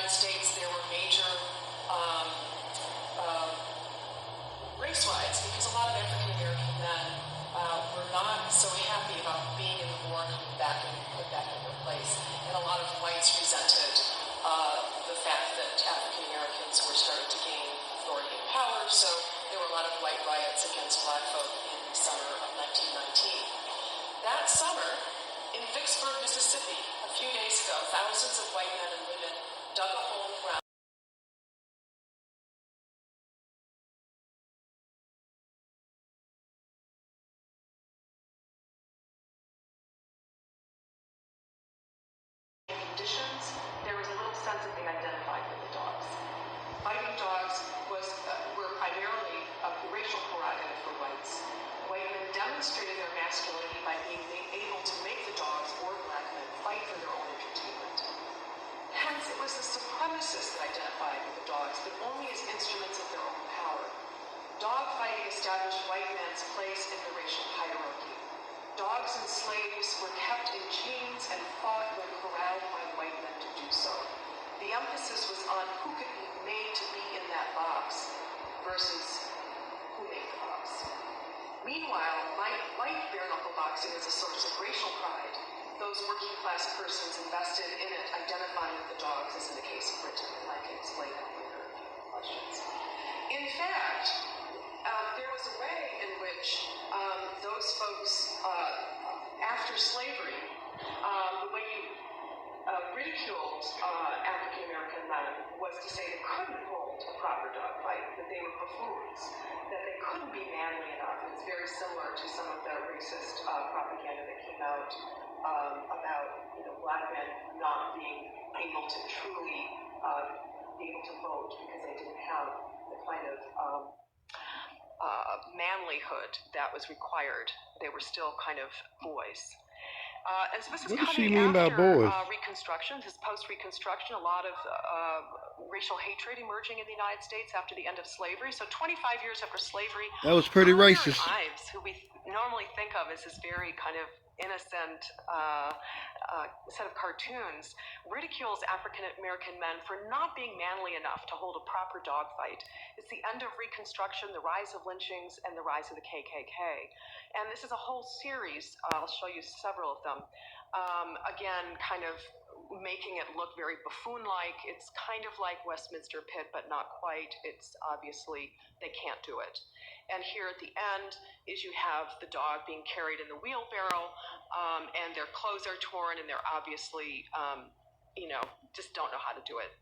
United States, there were major race riots because a lot of African American men were not so happy about being in the war and coming back and put back in their place. And a lot of whites resented the fact that African Americans were starting to gain authority and power. So there were a lot of white riots against black folk in the summer of 1919. That summer, in Vicksburg, Mississippi, a few days ago, thousands of white men and women dug a hole in the ground. Conditions, there was a little sense that they identified with the dogs. Fighting dogs were primarily a racial prerogative for whites. White men demonstrated their masculinity by being able to make the dogs or black men fight for their own entertainment. Hence, it was the supremacists that identified with the dogs, but only as instruments of their own power. Dog fighting established white men's place in the racial hierarchy. Dogs and slaves were kept in chains and fought when corralled by white men to do so. The emphasis was on who could be made to be in that box versus who made the box. Meanwhile, white bare-knuckle boxing is a source of racial pride. Those working-class persons invested in it identifying with the dogs, as in the case of Britain, and I can explain that later if you have questions. In fact, there was a way in which those folks, after slavery, the way you ridiculed African American men was to say they couldn't hold a proper dog fight, that they were buffoons, that they couldn't be manly enough. It's very similar to some of the racist propaganda that came out about black men not being able to truly be able to vote because they didn't have the kind of manlyhood that was required. They were still kind of boys. And so this is What does she coming mean by after boys? Reconstruction. This is post-Reconstruction. A lot of racial hatred emerging in the United States after the end of slavery. So 25 years after slavery, That was pretty racist. Ives, who we normally think of as this very kind of innocent set of cartoons, ridicules African American men for not being manly enough to hold a proper dog fight. It's the end of Reconstruction, the rise of lynchings, and the rise of the KKK. And this is a whole series. I'll show you several of them. Again, kind of making it look very buffoon-like. It's kind of like Westminster Pit, but not quite. It's obviously, they can't do it. And here at the end is you have the dog being carried in the wheelbarrow, and their clothes are torn, and they're obviously, just don't know how to do it.